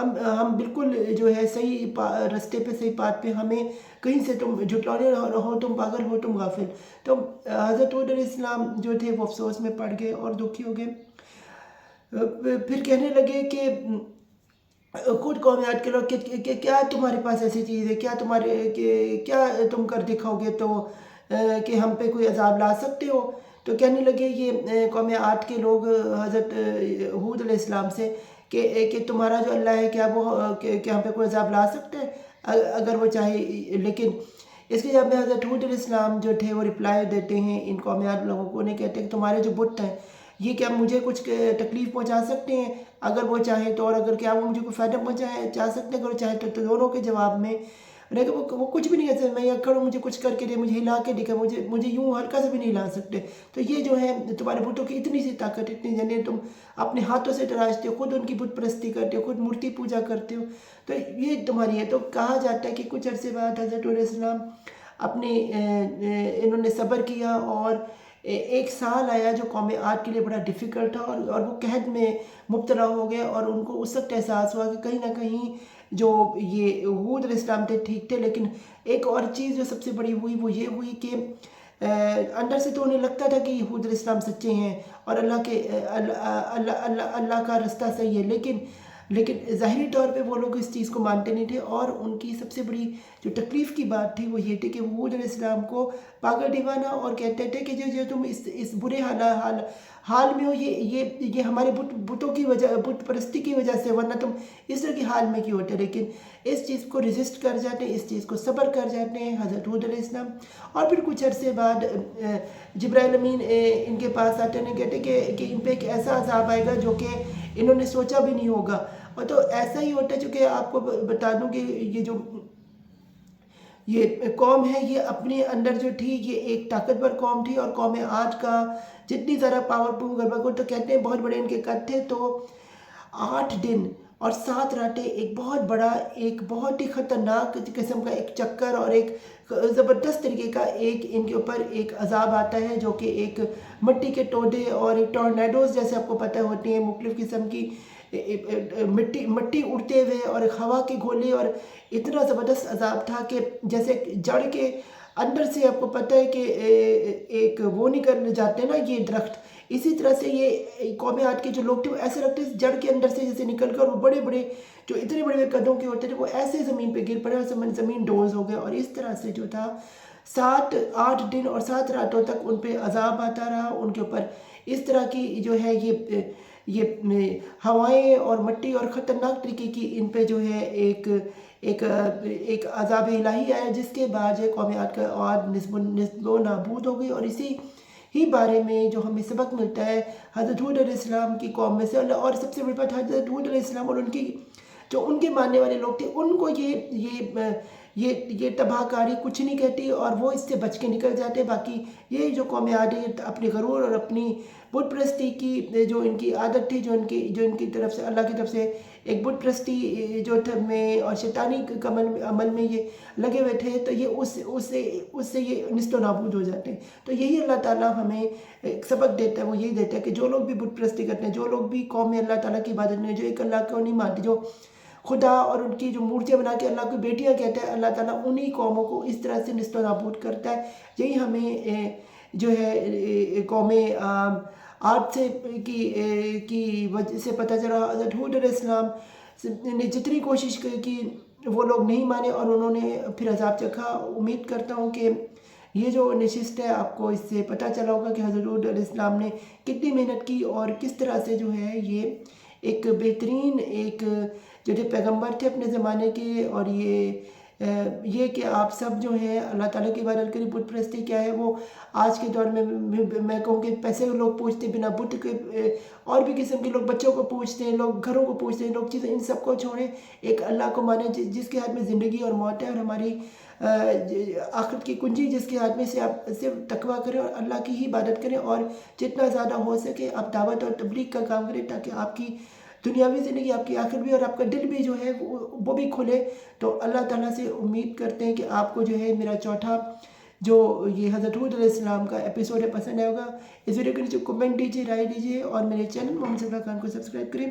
ہم بالکل جو ہے صحیح راستے پہ صحیح بات پہ، ہمیں کہیں سے تم جھٹلانے ہو، تم پاگل ہو، تم غافل. تو حضرت حود علیہ السلام جو تھے وہ افسوس میں پڑ گئے اور دکھی ہو گئے. پھر کہنے لگے کہ خود قوم عاد کے لوگ کہ کیا تمہارے پاس ایسی چیز ہے، کیا تم کر دکھاؤ گے تو کہ ہم پہ کوئی عذاب لا سکتے ہو. تو کہنے لگے یہ قوم عاد کے لوگ حضرت حود علیہ السلام سے کہ تمہارا جو اللہ ہے کیا وہ کہ ہم پہ کوئی عذاب لا سکتا ہے اگر وہ چاہے. لیکن اس کے جواب میں حضرت حود علیہ السلام جو تھے وہ رپلائی دیتے ہیں ان قوم عاد لوگوں کو، انہیں کہتے ہیں کہ تمہارے جو بت ہیں یہ کیا مجھے کچھ تکلیف پہنچا سکتے ہیں اگر وہ چاہیں تو، اور اگر کیا وہ مجھے کوئی فائدہ پہنچا سکتے ہیں اگر وہ چاہیں تو دونوں کے جواب میں وہ کچھ بھی نہیں کہہ سکتے. میں یہ کروں، مجھے کچھ کر کے دے، مجھے ہلا کے دکھا، مجھے یوں ہلکا سے بھی نہیں ہلا سکتے. تو یہ جو ہے تمہارے بتوں کی اتنی سی طاقت، اتنی جنہیں تم اپنے ہاتھوں سے تراشتے ہو، خود ان کی بت پرستی کرتے ہو، خود مورتی پوجا کرتے ہو، تو یہ تمہاری ہے. تو کہا جاتا ہے کہ کچھ عرصے بعد حضرت علیہ السلام انہوں نے صبر کیا اور ایک سال آیا جو قوم عاد کے لیے بڑا ڈیفیکلٹ تھا اور وہ قحط میں مبتلا ہو گئے. اور ان کو اس وقت احساس ہوا کہ کہیں نہ کہیں جو یہ حود علیہ السلام تھے ٹھیک تھے. لیکن ایک اور چیز جو سب سے بڑی ہوئی وہ یہ ہوئی کہ اندر سے تو انہیں لگتا تھا کہ حود علیہ السلام سچے ہیں اور اللہ کا راستہ صحیح ہے، لیکن ظاہری طور پہ وہ لوگ اس چیز کو مانتے نہیں تھے. اور ان کی سب سے بڑی جو تکلیف کی بات تھی وہ یہ تھی کہ حود علیہ السلام کو پاگل دیوانہ اور کہتے تھے کہ جو تم اس برے حال میں ہو یہ ہمارے بتوں کی وجہ، بت پرستی کی وجہ سے، ورنہ تم اس طرح کی حال میں کیوں ہوتے. لیکن اس چیز کو ریزسٹ کر جاتے ہیں، اس چیز کو صبر کر جاتے ہیں حضرت حود علیہ السلام. اور پھر کچھ عرصے بعد جبرائیل امین ان کے پاس آتے ہیں، کہتے ہیں کہ ان پہ ایک ایسا عذاب آئے گا جو کہ انہوں نے سوچا بھی نہیں ہوگا. اور تو ایسا ہی ہوتا ہے، چونکہ آپ کو بتا دوں کہ یہ قوم ہے یہ اپنے اندر جو تھی یہ ایک طاقتور قوم تھی. اور قوم عاد کا جتنی ذرا پاورفل غلبہ کو تو کہتے ہیں بہت بڑے ان کے قد تھے. تو 8 دن اور 7 راتیں ایک بہت بڑا، ایک بہت ہی خطرناک قسم کا ایک چکر اور ایک زبردست طریقے کا ایک ان کے اوپر ایک عذاب آتا ہے جو کہ ایک مٹی کے تودے اور ایک ٹورنیڈوز جیسے آپ کو پتہ ہوتے ہیں، مختلف قسم کی مٹی اڑتے ہوئے اور ایک ہوا کے گھولے. اور اتنا زبردست عذاب تھا کہ جیسے جڑ کے اندر سے آپ کو پتہ ہے کہ ایک وہ نکل جاتے ہیں نا یہ درخت، اسی طرح سے یہ قوم عاد کے جو لوگ تھے وہ ایسے لگتے ہیں جڑ کے اندر سے جیسے نکل کر وہ بڑے بڑے جو اتنے بڑے قدوں کے ہوتے تھے وہ ایسے زمین پہ گر پڑے اور زمین ڈوز ہو گئے. اور اس طرح سے جو تھا 8 دن اور 7 راتوں تک ان پہ عذاب آتا رہا. ان کے اوپر اس طرح کی جو ہے یہ ہوائیں اور مٹی اور خطرناک طریقے کی ان پہ جو ہے ایک عذاب الہی آیا، جس کے بعد جو قوم عاد کا عاد نصب و نابود ہو گئی. اور اسی ہی بارے میں جو ہمیں سبق ملتا ہے حضرت حود علیہ السلام کی قوم میں سے. اور سب سے بڑی بات حضرت حود علیہ السلام اور ان کے ماننے والے لوگ تھے، ان کو یہ تباہ کاری کچھ نہیں کہتی اور وہ اس سے بچ کے نکل جاتے. باقی یہ جو قوم عاد ہے اپنی غرور اور اپنی بت پرستی کی جو ان کی عادت تھی، جو ان کی طرف سے اللہ کی طرف سے ایک بت پرستی جو میں اور شیطانی عمل میں یہ لگے ہوئے تھے، تو یہ اس سے یہ نست و نابود ہو جاتے ہیں. تو یہی اللہ تعالیٰ ہمیں ایک سبق دیتا ہے، وہ یہی دیتا ہے کہ جو لوگ بھی بت پرستی کرتے ہیں، جو لوگ بھی قوم میں اللہ تعالیٰ کی عبادت میں جو ایک اللہ کو نہیں مانتے، جو خدا اور ان کی جو مورتیاں بنا کے اللہ کو بیٹیاں کہتے ہیں، اللہ تعالیٰ انہی قوموں کو اس طرح سے نست و نابود کرتا ہے. یہی ہمیں جو ہے قوم عاد کی وجہ سے پتہ چلا. حضرت حود علیہ السلام نے جتنی کوشش کی وہ لوگ نہیں مانے اور انہوں نے پھر عذاب چکھا. امید کرتا ہوں کہ یہ جو نشست ہے آپ کو اس سے پتہ چلا ہوگا کہ حضرت حود علیہ السلام نے کتنی محنت کی اور کس طرح سے جو ہے یہ ایک بہترین ایک جو پیغمبر تھے اپنے زمانے کے. اور یہ کہ آپ سب جو ہیں اللہ تعالیٰ کی عبادت کریں. بت پرستی کیا ہے وہ آج کے دور میں کہوں کہ پیسے لوگ پوچھتے بنا بت کے، اور بھی قسم کے لوگ بچوں کو پوچھتے ہیں، لوگ گھروں کو پوچھتے ہیں، لوگ چیزیں، ان سب کو چھوڑیں، ایک اللہ کو مانیں جس کے ہاتھ میں زندگی اور موت ہے اور ہماری آخرت کی کنجی جس کے ہاتھ میں سے آپ صرف تقویٰ کریں اور اللہ کی ہی عبادت کریں. اور جتنا زیادہ ہو سکے آپ دعوت اور تبلیغ کا کام کریں تاکہ آپ کی دنیاوی زندگی، آپ کی آخرت بھی اور آپ کا دل بھی جو ہے وہ بھی کھلے. تو اللہ تعالیٰ سے امید کرتے ہیں کہ آپ کو جو ہے میرا چوتھا جو یہ حضرت حود علیہ السلام کا ایپیسوڈ ہے پسند آئے ہوگا. اس ویڈیو کے نیچے کمنٹ دیجیے، رائے دیجیے اور میرے چینل محمد صفدر خان کو سبسکرائب کریں.